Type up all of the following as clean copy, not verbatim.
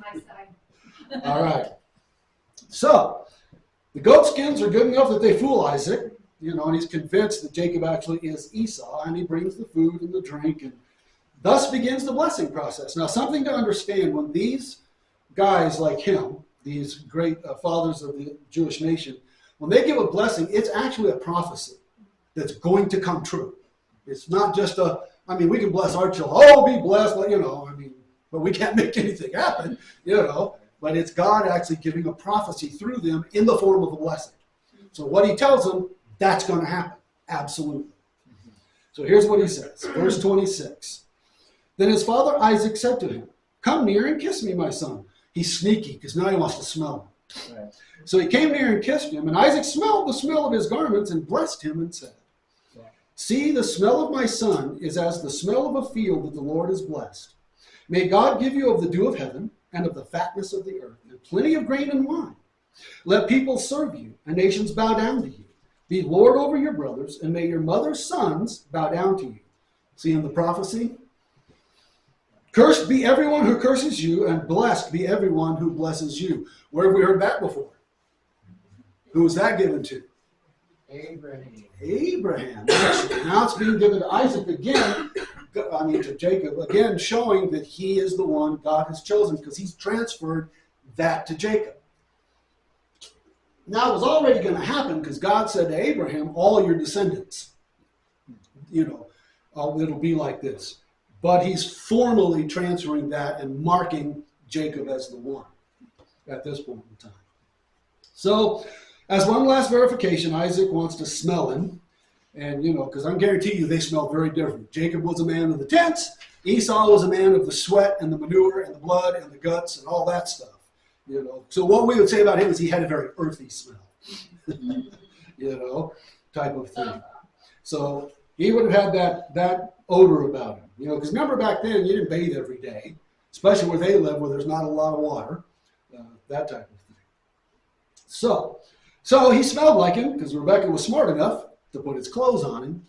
my side. All right. So the goat skins are good enough that they fool Isaac, and he's convinced that Jacob actually is Esau, and he brings the food and the drink, and thus begins the blessing process. Now, something to understand: when these guys like him, these great fathers of the Jewish nation, when they give a blessing, it's actually a prophecy that's going to come true. It's not just we can bless our children. Oh, be blessed, but we can't make anything happen, But it's God actually giving a prophecy through them in the form of a blessing. So what he tells them, that's going to happen. Absolutely. So here's what he says. Verse 26. Then his father Isaac said to him, "Come near and kiss me, my son." He's sneaky because now he wants to smell him. Right. So he came near and kissed him, and Isaac smelled the smell of his garments and blessed him and said, "See, the smell of my son is as the smell of a field that the Lord has blessed. May God give you of the dew of heaven and of the fatness of the earth, and plenty of grain and wine. Let people serve you, and nations bow down to you. Be Lord over your brothers, and may your mother's sons bow down to you." See in the prophecy? Cursed be everyone who curses you, and blessed be everyone who blesses you. Where have we heard that before? Who was that given to? Abraham. Now it's being given to Isaac again, to Jacob, again showing that he is the one God has chosen because he's transferred that to Jacob. Now it was already going to happen because God said to Abraham, all your descendants, it'll be like this. But he's formally transferring that and marking Jacob as the one at this point in time. So, as one last verification, Isaac wants to smell him. And, because I guarantee you they smell very different. Jacob was a man of the tents. Esau was a man of the sweat and the manure and the blood and the guts and all that stuff. So what we would say about him is he had a very earthy smell. Type of thing. So he would have had that odor about him. Because remember back then, you didn't bathe every day, especially where they live, where there's not a lot of water, that type of thing. So he smelled like him because Rebekah was smart enough to put his clothes on him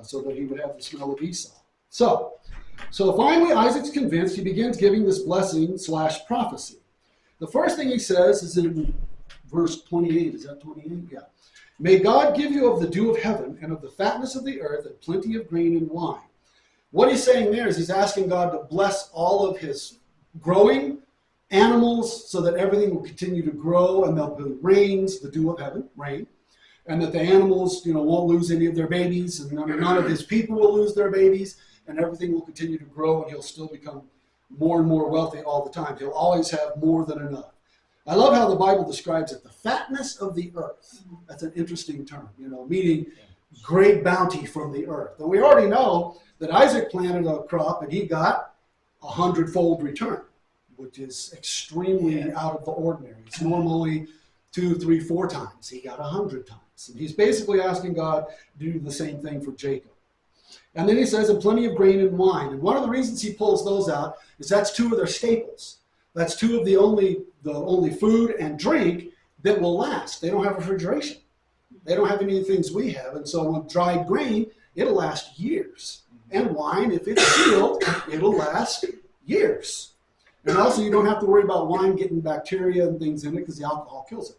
so that he would have the smell of Esau. So finally, Isaac's convinced. He begins giving this blessing / prophecy. The first thing he says is in verse 28. Is that 28? Yeah. May God give you of the dew of heaven and of the fatness of the earth and plenty of grain and wine. What he's saying there is he's asking God to bless all of his growing animals so that everything will continue to grow and there'll be rains, the dew of heaven, rain, and that the animals, won't lose any of their babies and none of his people will lose their babies and everything will continue to grow and he'll still become more and more wealthy all the time. He'll always have more than enough. I love how the Bible describes it, the fatness of the earth. That's an interesting term, meaning great bounty from the earth. And we already know that Isaac planted a crop and he got 100-fold return, which is extremely out of the ordinary. It's normally 2, 3, 4 times. He got 100 times. And he's basically asking God to do the same thing for Jacob. And then he says, and plenty of grain and wine. And one of the reasons he pulls those out is that's 2 of their staples. That's 2 of the only food and drink that will last. They don't have refrigeration. They don't have any of the things we have. And so with dried grain, it'll last years. And wine, if it's sealed, it'll last years. And also you don't have to worry about wine getting bacteria and things in it because the alcohol kills it.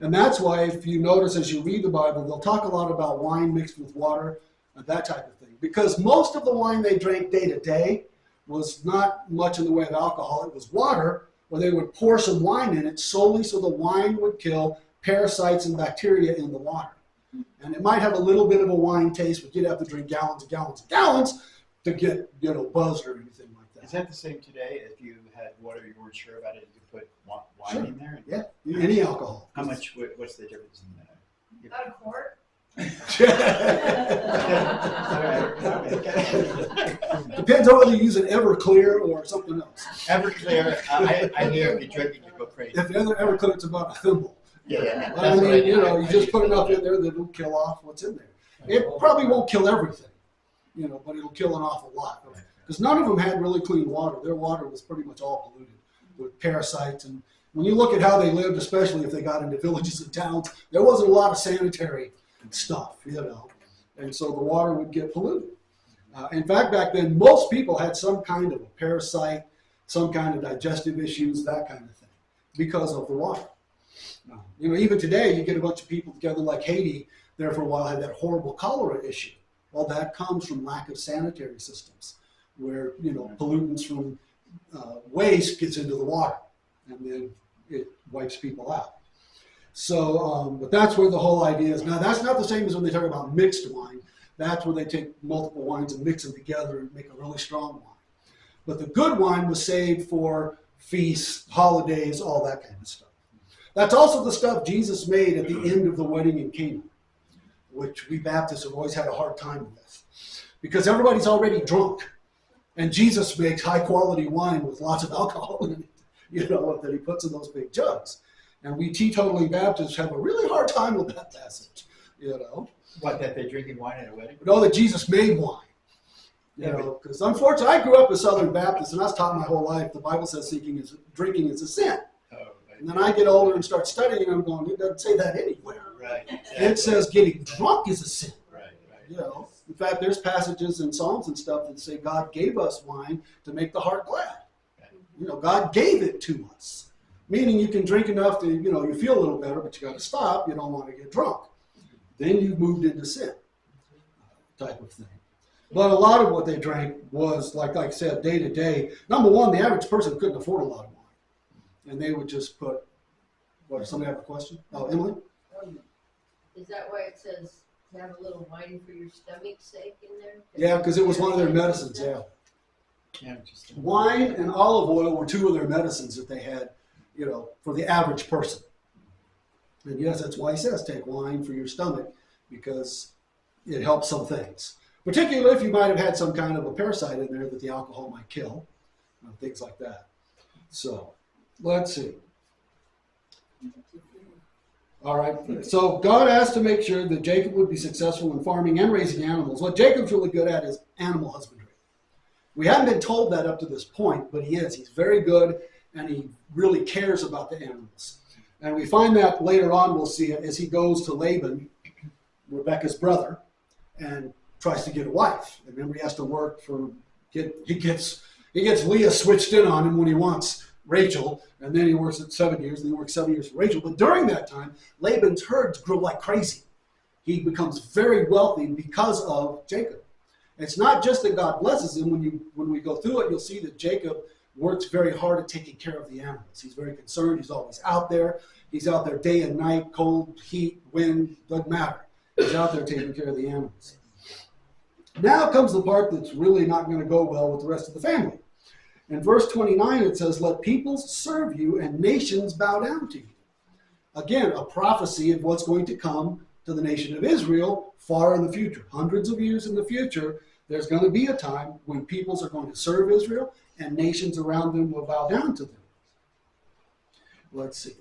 And that's why if you notice as you read the Bible, they'll talk a lot about wine mixed with water, that type of thing. Because most of the wine they drank day to day was not much in the way of alcohol. It was water where they would pour some wine in it solely so the wine would kill parasites and bacteria in the water. And it might have a little bit of a wine taste, but you'd have to drink gallons and gallons and gallons to get buzzed or anything like that. Is that the same today? If you had water, you weren't sure about it, you could put wine in there? Yeah, any alcohol. How much? What's the difference in that? About a quart? Depends on whether you use an Everclear or something else. Everclear, I hear if you drink it, you go crazy. If the other Everclear, it's about a thimble. Yeah. But I mean, you just put enough in there that it'll kill off what's in there. It probably won't kill everything, but it'll kill an awful lot. Because none of them had really clean water. Their water was pretty much all polluted with parasites. And when you look at how they lived, especially if they got into villages and towns, there wasn't a lot of sanitary stuff, and so the water would get polluted. In fact, back then, most people had some kind of a parasite, some kind of digestive issues, that kind of thing, because of the water. Even today, you get a bunch of people together like Haiti, there for a while had that horrible cholera issue. Well, that comes from lack of sanitary systems, where pollutants from waste gets into the water, and then it wipes people out. So, but that's where the whole idea is. Now, that's not the same as when they talk about mixed wine. That's where they take multiple wines and mix them together and make a really strong wine. But the good wine was saved for feasts, holidays, all that kind of stuff. That's also the stuff Jesus made at the end of the wedding in Cana, which we Baptists have always had a hard time with, because everybody's already drunk, and Jesus makes high-quality wine with lots of alcohol in it, that he puts in those big jugs. And we teetotaling Baptists have a really hard time with that passage, What, that they're drinking wine at a wedding? Know that Jesus made wine. Because unfortunately, I grew up a Southern Baptist, and I was taught my whole life the Bible says drinking is a sin. Oh, right. And then I get older and start studying, and I'm going, it doesn't say that anywhere. Right. Exactly. It says getting drunk is a sin. Right. In fact, there's passages in Psalms and stuff that say God gave us wine to make the heart glad. Right. God gave it to us, meaning you can drink enough to, you feel a little better, but you got to stop. You don't want to get drunk. Then you've moved into sin, type of thing. But a lot of what they drank was, like I said, day to day. Number one, the average person couldn't afford a lot of wine. And they would just put, what, somebody have a question? Oh, Emily? Is that why it says to have a little wine for your stomach's sake in there? Yeah, because it was one of their medicines, yeah. Yeah, interesting. Wine and olive oil were two of their medicines that they had, for the average person. And yes, that's why he says take wine for your stomach, because it helps some things. Particularly if you might have had some kind of a parasite in there that the alcohol might kill, things like that. So, let's see. All right, so God asked to make sure that Jacob would be successful in farming and raising animals. What Jacob's really good at is animal husbandry. We haven't been told that up to this point, but he is. He's very good, and he really cares about the animals. And we find that later on, we'll see it, as he goes to Laban, Rebekah's brother, and tries to get a wife. And remember, he has to work he gets Leah switched in on him when he wants Rachel, and then he works at 7 years, and he works 7 years for Rachel. But during that time, Laban's herds grow like crazy. He becomes very wealthy because of Jacob. It's not just that God blesses him. When we go through it, you'll see that Jacob works very hard at taking care of the animals. He's very concerned. He's always out there. He's out there day and night, cold, heat, wind, doesn't matter. He's out there taking care of the animals. Now comes the part that's really not going to go well with the rest of the family. In verse 29, it says, let peoples serve you and nations bow down to you. Again, a prophecy of what's going to come to the nation of Israel far in the future. Hundreds of years in the future, there's going to be a time when peoples are going to serve Israel and nations around them will bow down to them. Let's see.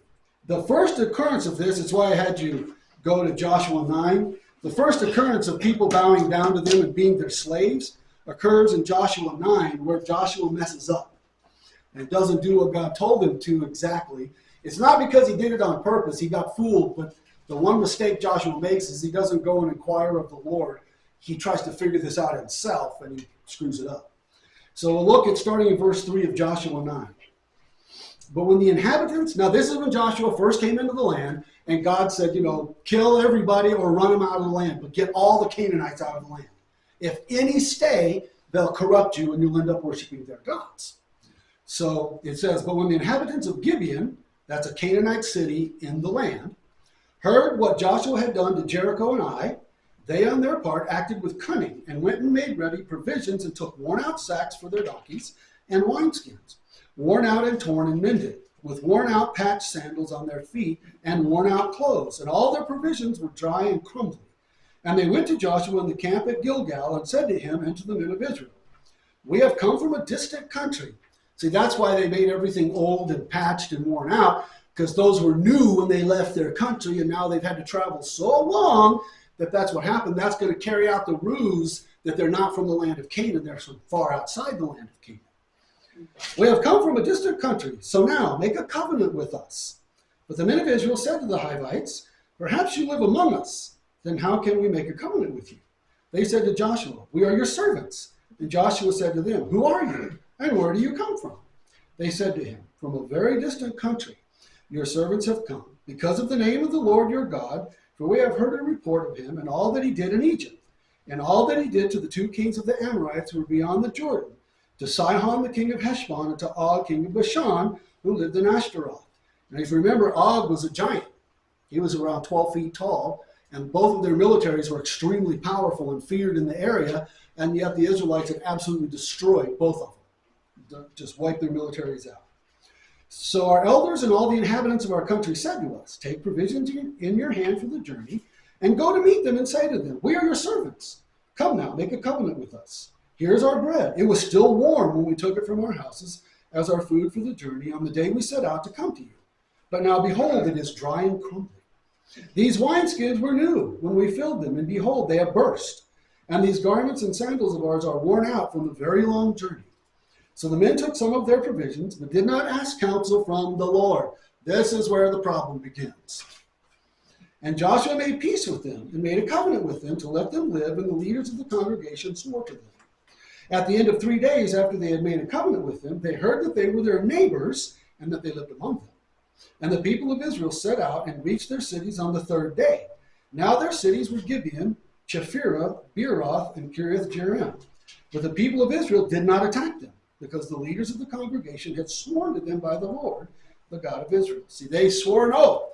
The first occurrence of this, it's why I had you go to Joshua 9. The first occurrence of people bowing down to them and being their slaves occurs in Joshua 9, where Joshua messes up and doesn't do what God told him to exactly. It's not because he did it on purpose. He got fooled, but the one mistake Joshua makes is he doesn't go and inquire of the Lord. He tries to figure this out himself, and he screws it up. So we'll look at starting in verse 3 of Joshua 9. But when the inhabitants, now this is when Joshua first came into the land, and God said, kill everybody or run them out of the land, but get all the Canaanites out of the land. If any stay, they'll corrupt you, and you'll end up worshiping their gods. So it says, but when the inhabitants of Gibeon, that's a Canaanite city in the land, heard what Joshua had done to Jericho and Ai, they on their part acted with cunning and went and made ready provisions and took worn-out sacks for their donkeys and wineskins, worn out and torn and mended, with worn-out patched sandals on their feet and worn-out clothes. And all their provisions were dry and crumbly. And they went to Joshua in the camp at Gilgal and said to him and to the men of Israel, we have come from a distant country. See, that's why they made everything old and patched and worn out, because those were new when they left their country, and now they've had to travel so long that's what happened. That's going to carry out the ruse that they're not from the land of Canaan. They're from far outside the land of Canaan. We have come from a distant country, so now make a covenant with us. But the men of Israel said to the Hivites, perhaps you live among us. Then how can we make a covenant with you? They said to Joshua, we are your servants. And Joshua said to them, who are you, and where do you come from? they said to him, "From a very distant country your servants have come, because of the name of the Lord your God, for we have heard a report of him and all that he did in Egypt, and all that he did to the two kings of the Amorites who were beyond the Jordan, to Sihon the king of Heshbon, and to Og king of Bashan, who lived in Ashtaroth." And if you remember, Og was a giant. He was around 12 feet tall, and both of their militaries were extremely powerful and feared in the area, and yet the Israelites had absolutely destroyed both of them, just wiped their militaries out. So our elders and all the inhabitants of our country said to us, "Take provisions in your hand for the journey, and go to meet them and say to them, 'We are your servants. Come now, make a covenant with us. Here's our bread. It was still warm when we took it from our houses as our food for the journey on the day we set out to come to you. But now behold, it is dry and crumbling. These wineskins were new when we filled them, and behold, they have burst. And these garments and sandals of ours are worn out from the very long journey.' So the men took some of their provisions, but did not ask counsel from the Lord." This is where the problem begins. "And Joshua made peace with them and made a covenant with them to let them live, and the leaders of the congregation swore to them. At the end of 3 days after they had made a covenant with them, they heard that they were their neighbors and that they lived among them. And the people of Israel set out and reached their cities on the 3rd day. Now their cities were Gibeon, Chephirah, Beeroth, and Kiriath Jearim. But the people of Israel did not attack them, because the leaders of the congregation had sworn to them by the Lord, the God of Israel." See, they swore an oath.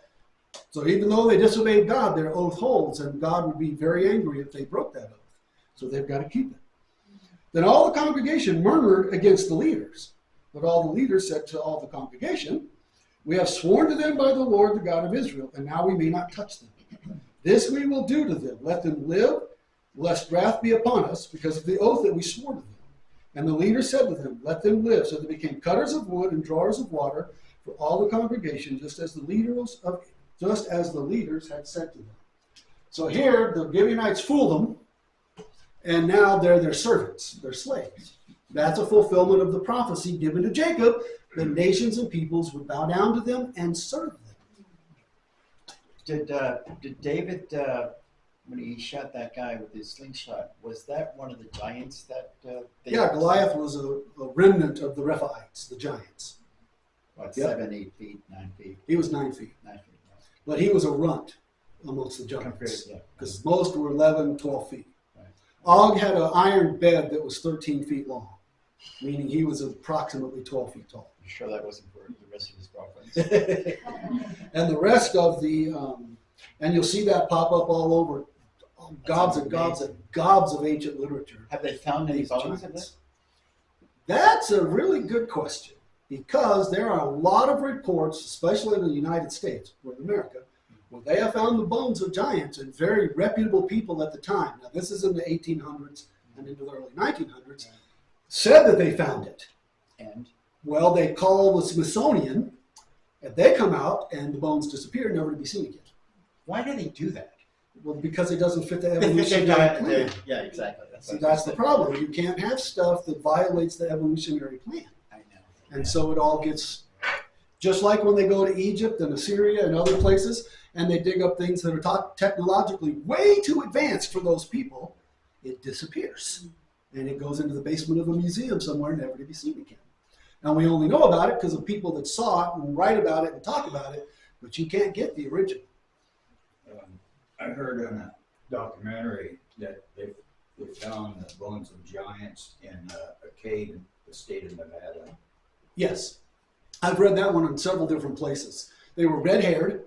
So even though they disobeyed God, their oath holds, and God would be very angry if they broke that oath. So they've got to keep it. Then all the congregation murmured against the leaders. But all the leaders said to all the congregation, "We have sworn to them by the Lord, the God of Israel, and now we may not touch them. This we will do to them. Let them live, lest wrath be upon us, because of the oath that we swore to them." And the leaders said to them, "Let them live." So they became cutters of wood and drawers of water for all the congregation, just as the leaders had said to them. So here, the Gibeonites fooled them, and now they're their servants, their slaves. That's a fulfillment of the prophecy given to Jacob. The nations and peoples would bow down to them and serve them. Did David, when he shot that guy with his slingshot, was that one of the giants that? Yeah, Goliath was a remnant of the Rephaites, the giants. What, Yep. 7, 8 feet, 9 feet? He was 9 feet, 9 feet. but he was a runt amongst the Compared, giants, yeah. because most were 11, 12 feet. Right. Og had an iron bed that was 13 feet long, meaning he was approximately 12 feet tall. You sure that wasn't for the rest of his girlfriends? And the rest of the, and you'll see that pop up all over gobs and gobs and gobs of ancient literature. Have they found any These bones of giants. this? That's a really good question, because there are a lot of reports, especially in the United States, or in America, where they have found the bones of giants and very reputable people at the time. Now, this is in the 1800s and into the early 1900s, said that they found it. And? Well, they call the Smithsonian, and they come out, and the bones disappear, never to be seen again. Why do they do that? Well, because it doesn't fit the evolutionary plan. Yeah, exactly. See, that's the problem. You can't have stuff that violates the evolutionary plan. I know. And so it all gets, just like when they go to Egypt and Assyria and other places, and they dig up things that are technologically way too advanced for those people, it disappears. And it goes into the basement of a museum somewhere, never to be seen again. And we only know about it because of people that saw it and write about it and talk about it, but you can't get the original. I heard on a documentary that they found the bones of giants in a cave in the state of Nevada. Yes, I've read that one in several different places. They were red-haired.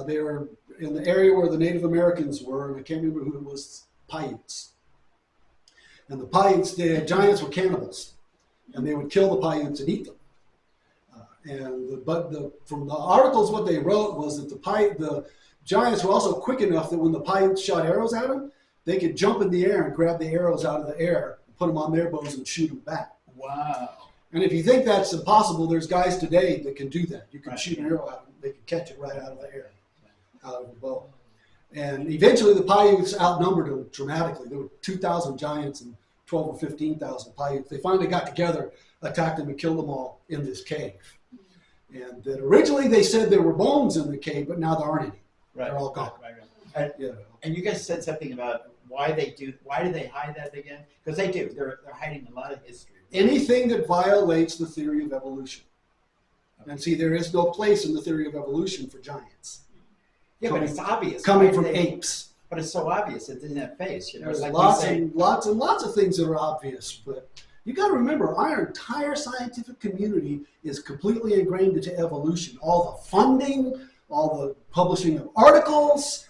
They were in the area where the Native Americans were, and I can't remember who it was, Paiutes. And the Paiutes, the giants were cannibals, and they would kill the Paiutes and eat them. From the articles, what they wrote was that the giants were also quick enough that when the Paiutes shot arrows at them, they could jump in the air and grab the arrows out of the air, put them on their bows, and shoot them back. Wow. And if you think that's impossible, there's guys today that can do that. You can Right. shoot an arrow at them, they can catch it right out of the air, out of the bow. And eventually the Paiutes outnumbered them dramatically. There were 2,000 giants and 12 or 15,000 Paiutes. They finally got together, attacked them, and killed them all in this cave. And that originally they said there were bones in the cave, but now there aren't any. Right. They're all gone. Right. Yeah. And you guys said something about why do they hide that again? Because they do. They're hiding a lot of history anything that violates the theory of evolution. And see, there is no place in the theory of evolution for giants. Yeah, but it's obvious. Coming Why do from they- apes. But it's so obvious. It's in that face. You know, There's it's like lots we say, and lots and lots of things that are obvious, but you got to remember, our entire scientific community is completely ingrained into evolution. All the funding, all the publishing of articles.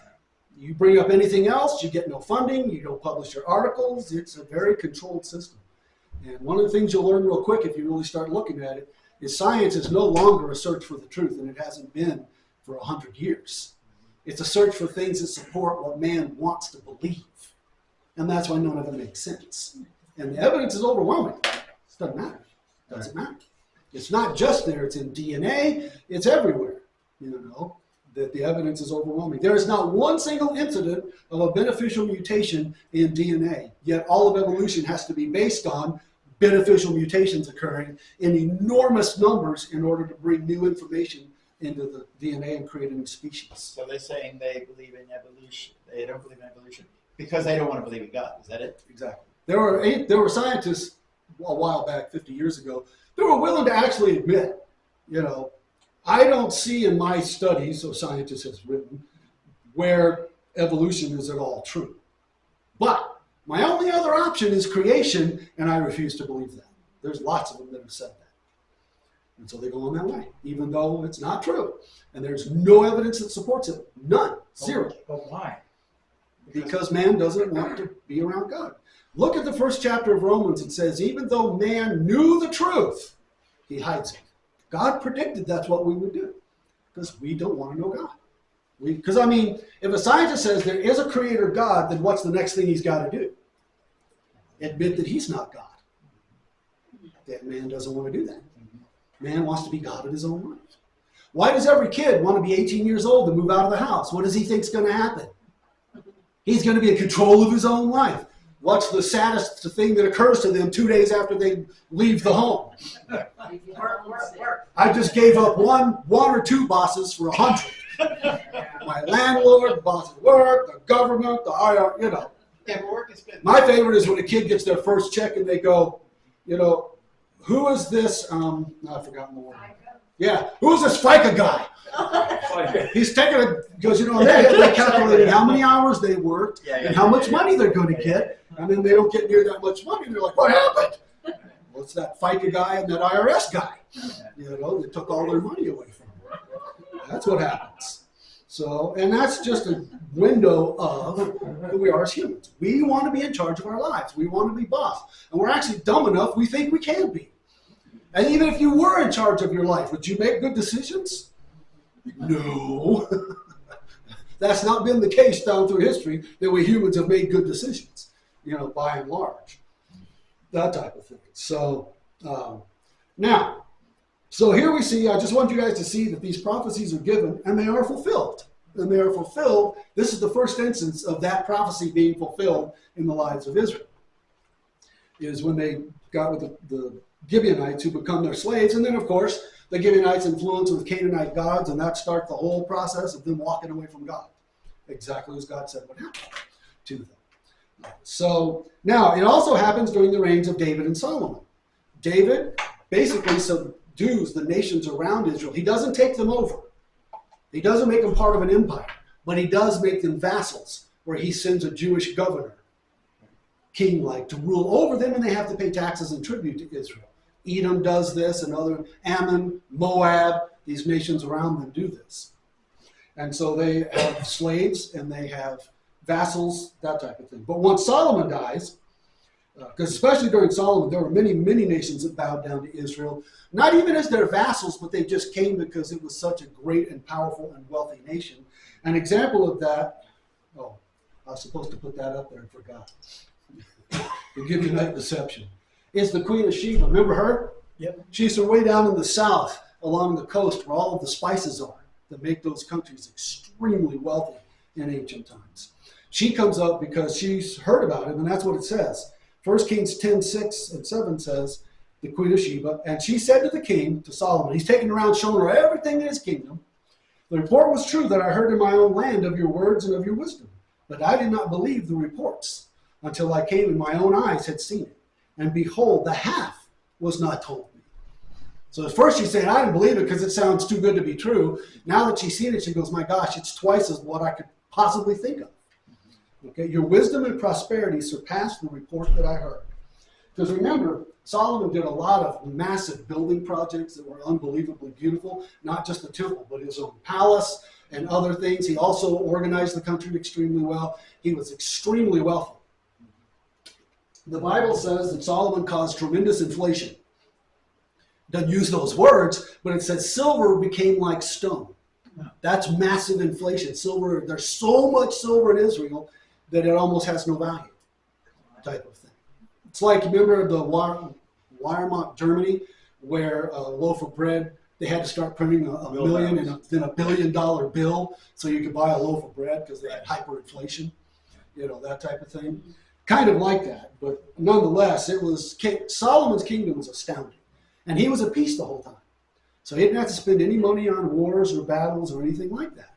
You bring up anything else, you get no funding. You don't publish your articles. It's a very controlled system. And one of the things you'll learn real quick if you really start looking at it is science is no longer a search for the truth, and it hasn't been for 100 years. It's a search for things that support what man wants to believe. And that's why none of it makes sense. And the evidence is overwhelming. It doesn't matter. It doesn't matter. It's not just there. It's in DNA. It's everywhere. You know, that the evidence is overwhelming. There is not one single incident of a beneficial mutation in DNA, yet all of evolution has to be based on beneficial mutations occurring in enormous numbers in order to bring new information into the DNA and create a new species. so they're saying they believe in evolution. They don't believe in evolution because they don't want to believe in God. Is that it? Exactly. There were scientists a while back, 50 years ago, that were willing to actually admit, you know, I don't see in my studies, so scientists has written, where evolution is at all true. But my only other option is creation, and I refuse to believe that. There's lots of them that have said that. And so they go on that way, even though it's not true. And there's no evidence that supports it. None. Zero. But why? Because man doesn't want to be around God. Look at the first chapter of Romans. It says, even though man knew the truth, he hides it. God predicted that's what we would do because we don't want to know God. Because, I mean, if a scientist says there is a creator God, then what's the next thing he's got to do? Admit that he's not God. That man doesn't want to do that. Man wants to be God in his own life. Why does every kid want to be 18 years old and move out of the house? What does he think is going to happen? He's going to be in control of his own life. What's the saddest thing that occurs to them 2 days after they leave the home? Work. I just gave up one or two bosses for 100. My landlord, the boss at work, the government, the IR, you know. Yeah, but work is good. My favorite is when a kid gets their first check and they go, you know, who is this? I've forgotten the word. Yeah, who is this FICA guy? He's taking because, you know, they calculated how many hours they worked and how much money they're going to get, and then they don't get near that much money. They're like, what happened? Well, it's that FICA guy and that IRS guy. You know, they took all their money away from them. That's what happens. So, and that's just a window of who we are as humans. We want to be in charge of our lives. We want to be boss. And we're actually dumb enough, we think we can be. And even if you were in charge of your life, would you make good decisions? No. That's not been the case down through history, that we humans have made good decisions, you know, by and large. That type of thing. So, now, so here we see, I just want you guys to see that these prophecies are given and they are fulfilled. And they are fulfilled. This is the first instance of that prophecy being fulfilled in the lives of Israel. Is when they got with the Gibeonites who become their slaves. And then, of course, the Gibeonites influence with Canaanite gods, and that starts the whole process of them walking away from God. Exactly as God said would happen to them. So now, it also happens during the reigns of David and Solomon. David basically subdues the nations around Israel. He doesn't take them over. He doesn't make them part of an empire, but he does make them vassals, where he sends a Jewish governor, king-like, to rule over them, and they have to pay taxes and tribute to Israel. Edom does this, and other Ammon, Moab, these nations around them do this. And so they have slaves and they have vassals, that type of thing. But once Solomon dies, because especially during Solomon, there were many, many nations that bowed down to Israel, not even as their vassals, but they just came because it was such a great and powerful and wealthy nation. An example of that, I was supposed to put that up there and forgot. To give you night deception. Is the Queen of Sheba. Remember her? Yep. She's from way down in the south along the coast where all of the spices are that make those countries extremely wealthy in ancient times. She comes up because she's heard about him, and that's what it says. 1 Kings 10:6 and 7 says, the Queen of Sheba, and she said to the king, to Solomon, he's taking around showing her everything in his kingdom. The report was true that I heard in my own land of your words and of your wisdom, but I did not believe the reports until I came and my own eyes had seen it. And behold, the half was not told me. So at first she's saying, I didn't believe it because it sounds too good to be true. Now that she's seen it, she goes, my gosh, it's twice as what I could possibly think of. Okay, your wisdom and prosperity surpassed the report that I heard. Because remember, Solomon did a lot of massive building projects that were unbelievably beautiful, not just the temple, but his own palace and other things. He also organized the country extremely well. He was extremely wealthy. The Bible says that Solomon caused tremendous inflation. Doesn't use those words, but it says silver became like stone. That's massive inflation. Silver, there's so much silver in Israel that it almost has no value, type of thing. It's like, remember the Weimar, Germany, where a loaf of bread, they had to start printing a million and then $1 billion bill so you could buy a loaf of bread because they had hyperinflation, that type of thing. Kind of like that, but nonetheless, Solomon's kingdom was astounding. And he was at peace the whole time. So he didn't have to spend any money on wars or battles or anything like that.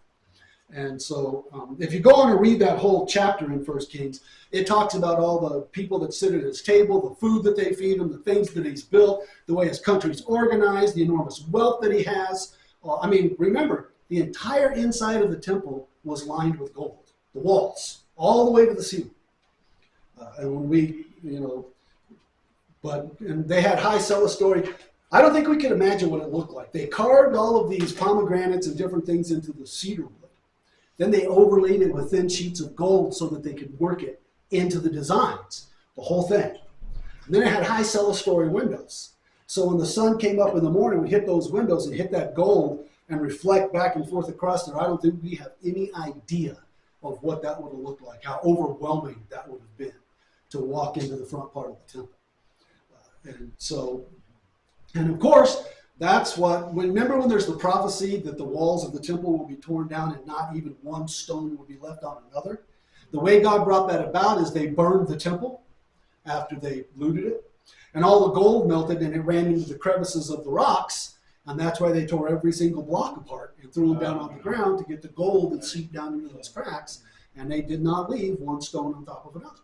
And so if you go on and read that whole chapter in 1 Kings, it talks about all the people that sit at his table, the food that they feed him, the things that he's built, the way his country's organized, the enormous wealth that he has. Remember, the entire inside of the temple was lined with gold. The walls, all the way to the ceiling. And when we, and they had high celestory. I don't think we can imagine what it looked like. They carved all of these pomegranates and different things into the cedar wood. Then they overlaid it with thin sheets of gold so that they could work it into the designs, the whole thing. And then it had high celestory windows. So when the sun came up in the morning, we hit those windows and hit that gold and reflect back and forth across there. I don't think we have any idea of what that would have looked like, how overwhelming that would have been to walk into the front part of the temple. And of course, that's remember when there's the prophecy that the walls of the temple will be torn down and not even one stone will be left on another? The way God brought that about is they burned the temple after they looted it, and all the gold melted and it ran into the crevices of the rocks, and that's why they tore every single block apart and threw them down on the ground to get the gold and seep down into those cracks, and they did not leave one stone on top of another.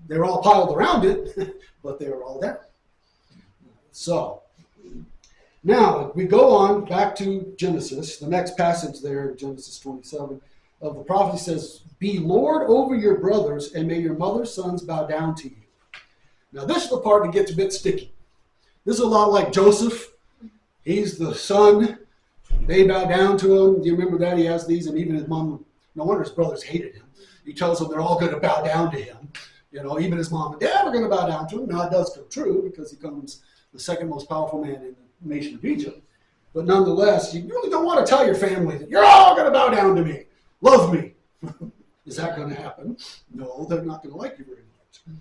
They were all piled around it, but they were all there. So, now we go on back to Genesis. The next passage there, Genesis 27, of the prophecy says, be Lord over your brothers, and may your mother's sons bow down to you. Now this is the part that gets a bit sticky. This is a lot like Joseph. He's the son. They bow down to him. Do you remember that? He has these, and even his mom, no wonder his brothers hated him. He tells them they're all going to bow down to him. Even his mom and dad are going to bow down to him. Now it does come true because he becomes the second most powerful man in the nation of Egypt. But nonetheless, you really don't want to tell your family that you're all going to bow down to me. Love me. Is that going to happen? No, they're not going to like you very much.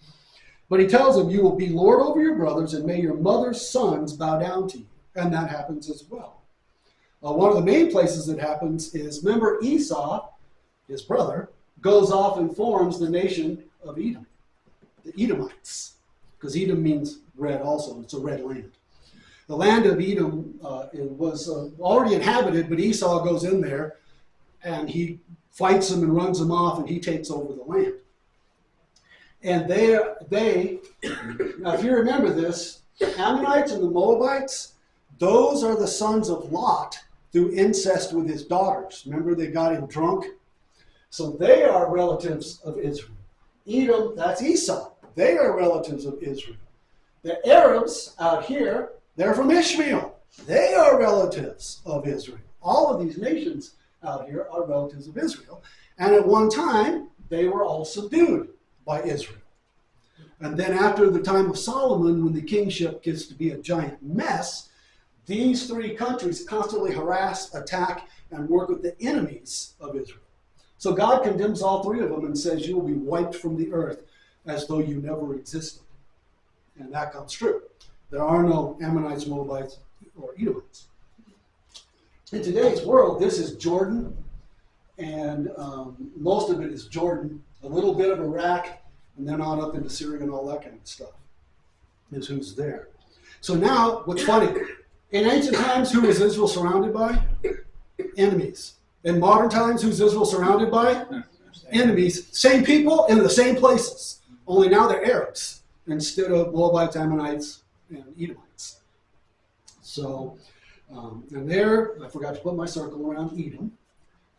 But he tells them, you will be Lord over your brothers, and may your mother's sons bow down to you. And that happens as well. One of the main places that happens is, remember Esau, his brother, goes off and forms the nation of Edom, the Edomites. Because Edom means red also. It's a red land. The land of Edom was already inhabited, but Esau goes in there and he fights them and runs them off, and he takes over the land. And now if you remember this, the Ammonites and the Moabites, those are the sons of Lot through incest with his daughters. Remember, they got him drunk? So they are relatives of Israel. Edom, that's Esau. They are relatives of Israel. The Arabs out here, they're from Ishmael. They are relatives of Israel. All of these nations out here are relatives of Israel. And at one time, they were all subdued by Israel. And then after the time of Solomon, when the kingship gets to be a giant mess, these three countries constantly harass, attack, and work with the enemies of Israel. So God condemns all three of them and says, you will be wiped from the earth as though you never existed. And that comes true. There are no Ammonites, Moabites, or Edomites. In today's world, this is Jordan, and most of it is Jordan, a little bit of Iraq, and then on up into Syria and all that kind of stuff is who's there. So now, what's funny, in ancient times, who was Israel surrounded by? Enemies. In modern times, who's Israel surrounded by? Enemies. Same people in the same places, only now they're Arabs instead of Moabites, Ammonites, and Edomites. So, and there, I forgot to put my circle around Edom.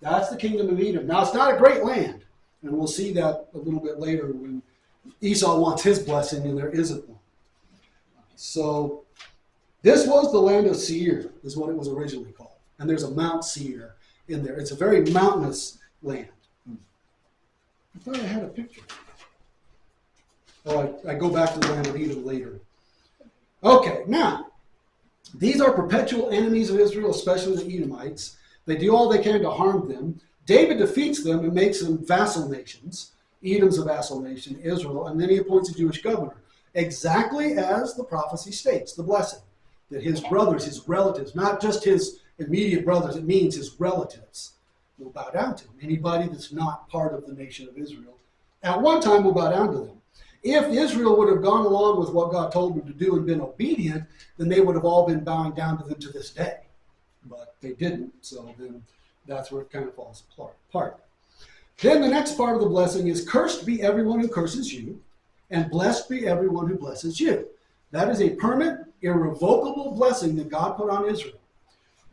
That's the kingdom of Edom. Now, it's not a great land, and we'll see that a little bit later when Esau wants his blessing and there isn't one. So, this was the land of Seir, is what it was originally called. And there's a Mount Seir in there. It's a very mountainous land. I thought I had a picture. Oh, I go back to the land of Edom later. Okay, now, these are perpetual enemies of Israel, especially the Edomites. They do all they can to harm them. David defeats them and makes them vassal nations. Edom's a vassal nation, Israel, and then he appoints a Jewish governor. Exactly as the prophecy states, the blessing, that his brothers, his relatives, not just his immediate brothers, it means his relatives, will bow down to him. Anybody that's not part of the nation of Israel, at one time will bow down to them. If Israel would have gone along with what God told them to do and been obedient, then they would have all been bowing down to them to this day. But they didn't, so then that's where it kind of falls apart. Then the next part of the blessing is, cursed be everyone who curses you, and blessed be everyone who blesses you. That is a permanent, irrevocable blessing that God put on Israel.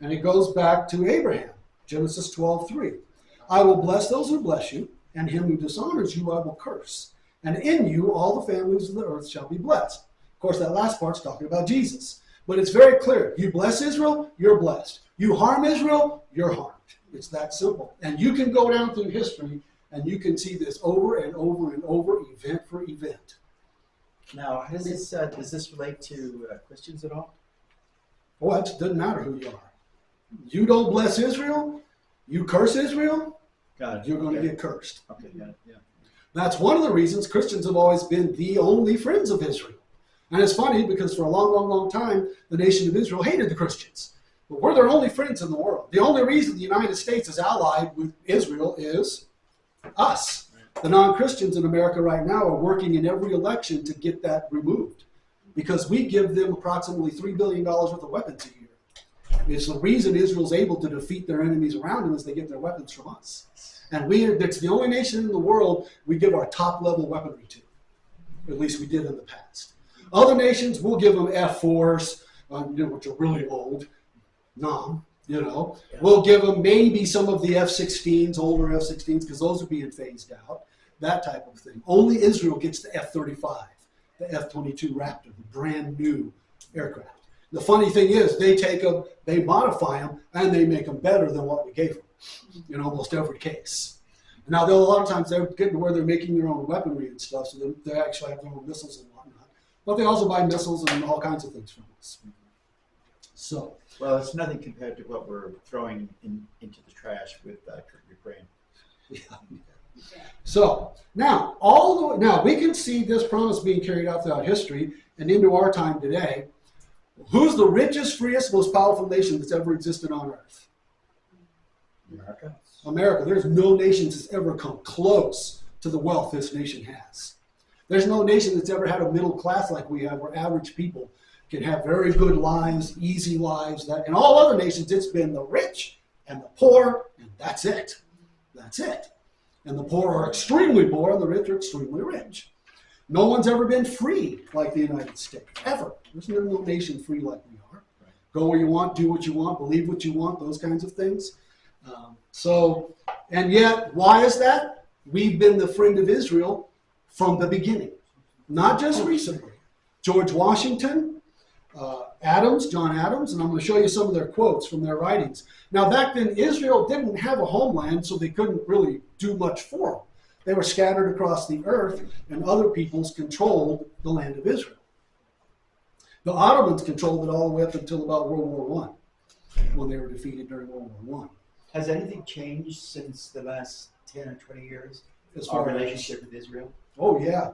And it goes back to Abraham, Genesis 12:3. I will bless those who bless you, and him who dishonors you I will curse. And in you all the families of the earth shall be blessed. Of course, that last part's talking about Jesus. But it's very clear. You bless Israel, you're blessed. You harm Israel, you're harmed. It's that simple. And you can go down through history, and you can see this over and over and over, event for event. Now, does this relate to Christians at all? Oh, it doesn't matter who you are. You don't bless Israel, you curse Israel, Got it. you're going to Okay. get cursed. Okay, got it. Yeah. That's one of the reasons Christians have always been the only friends of Israel. And it's funny because for a long, long, long time, the nation of Israel hated the Christians. But we're their only friends in the world. The only reason the United States is allied with Israel is us. The non-Christians in America right now are working in every election to get that removed because we give them approximately $3 billion worth of weapons a year. It's the reason Israel's able to defeat their enemies around them is they get their weapons from us. And it's the only nation in the world we give our top-level weaponry to. At least we did in the past. Other nations, we'll give them F-4s, which are really old. We'll give them maybe some of the F-16s, older F-16s, because those are being phased out. That type of thing. Only Israel gets the F-35, the F-22 Raptor, the brand new aircraft. The funny thing is, they take them, they modify them, and they make them better than what we gave them in almost every case. Now, a lot of times they're getting to where they're making their own weaponry and stuff, so they actually have their own missiles and whatnot. But they also buy missiles and all kinds of things from us. So, Well, it's nothing compared to what we're throwing into the trash with Ukraine. yeah. So now, we can see this promise being carried out throughout history and into our time today. Who's the richest, freest, most powerful nation that's ever existed on earth? America? America. There's no nation that's ever come close to the wealth this nation has. There's no nation that's ever had a middle class like we have, where average people can have very good lives, easy lives. That in all other nations, it's been the rich and the poor, and that's it. That's it. And the poor are extremely poor, and the rich are extremely rich. No one's ever been free like the United States, ever. There's no nation free like we are. Right. Go where you want, do what you want, believe what you want, those kinds of things. And yet, why is that? We've been the friend of Israel from the beginning, not just recently. George Washington, John Adams, and I'm going to show you some of their quotes from their writings. Now, back then, Israel didn't have a homeland, so they couldn't really do much for them. They were scattered across the earth, and other peoples controlled the land of Israel. The Ottomans controlled it all the way up until about World War I, when they were defeated during World War I. Has anything changed since the last 10 or 20 years? As Our far as- relationship with Israel? Oh, yeah.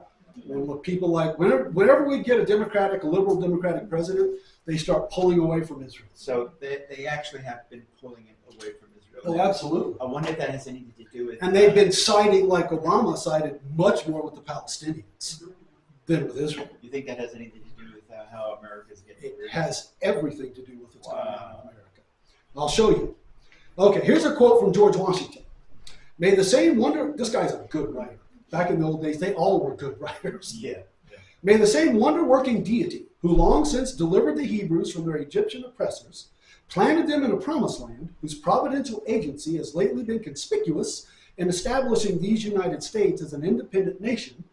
And what people like, whenever we get a liberal democratic president, they start pulling away from Israel. So they actually have been pulling it away from Israel. Oh, absolutely. I wonder if that has anything to do with... And they've been siding, like Obama sided, much more with the Palestinians than with Israel. You think that has anything to do with how America's getting... It has everything to do with what's going on Wow. in America. I'll show you. Okay, here's a quote from George Washington. May the same wonder... This guy's a good writer. Back in the old days, they all were good writers. Yeah. May the same wonder-working deity who long since delivered the Hebrews from their Egyptian oppressors, planted them in a promised land, whose providential agency has lately been conspicuous in establishing these United States as an independent nation.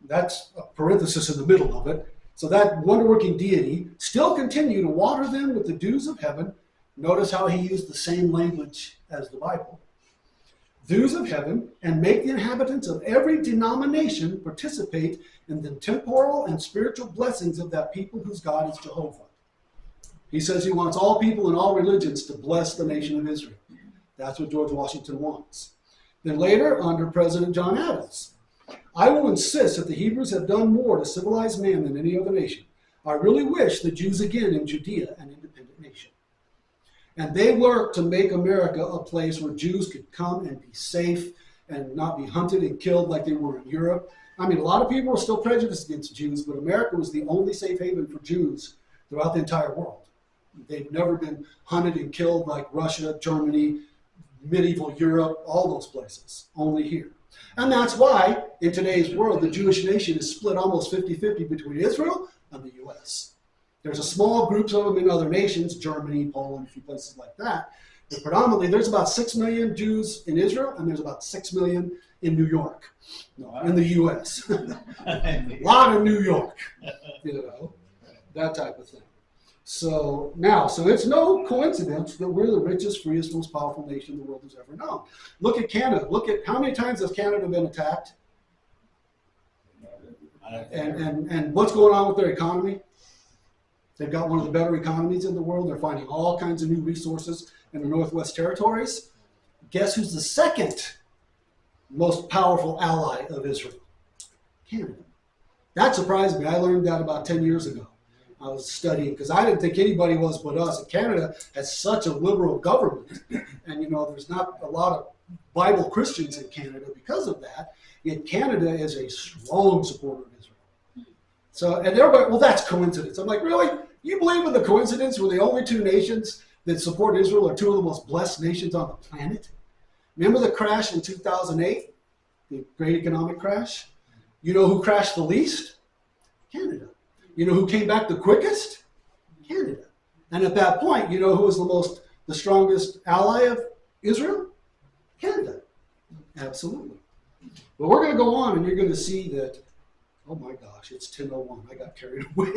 That's a parenthesis in the middle of it. So that wonder-working deity still continue to water them with the dews of heaven. Notice how he used the same language as the Bible. Dews of heaven, and make the inhabitants of every denomination participate in the temporal and spiritual blessings of that people whose God is Jehovah. He says he wants all people in all religions to bless the nation of Israel. That's what George Washington wants. Then later, under President John Adams, I will insist that the Hebrews have done more to civilize man than any other nation. I really wish the Jews again in Judea an independent nation. And they worked to make America a place where Jews could come and be safe and not be hunted and killed like they were in Europe. I mean, a lot of people are still prejudiced against Jews, but America was the only safe haven for Jews throughout the entire world. They've never been hunted and killed like Russia, Germany, medieval Europe, all those places, only here. And that's why, in today's world, the Jewish nation is split almost 50-50 between Israel and the U.S. There's a small groups of them in other nations, Germany, Poland, a few places like that. But predominantly, there's about 6 million Jews in Israel, and there's about 6 million in New York, in the U.S. A lot of New York, that type of thing. So it's no coincidence that we're the richest, freest, most powerful nation the world has ever known. Look at Canada. Look at how many times has Canada been attacked? And what's going on with their economy? They've got one of the better economies in the world. They're finding all kinds of new resources in the Northwest Territories. Guess who's the second most powerful ally of Israel? Canada. That surprised me. I learned that about 10 years ago. I was studying because I didn't think anybody was but us. And Canada has such a liberal government, and there's not a lot of Bible Christians in Canada because of that. Yet Canada is a strong supporter of Israel. So, and everybody, well, that's coincidence. I'm like, really? You believe in the coincidence where the only two nations that support Israel are two of the most blessed nations on the planet? Remember the crash in 2008, the great economic crash? You know who crashed the least? Canada. You know who came back the quickest? Canada. And at that point, you know who was the strongest ally of Israel? Canada. Absolutely. But we're going to go on, and you're going to see that, oh my gosh, it's 10:01. I got carried away.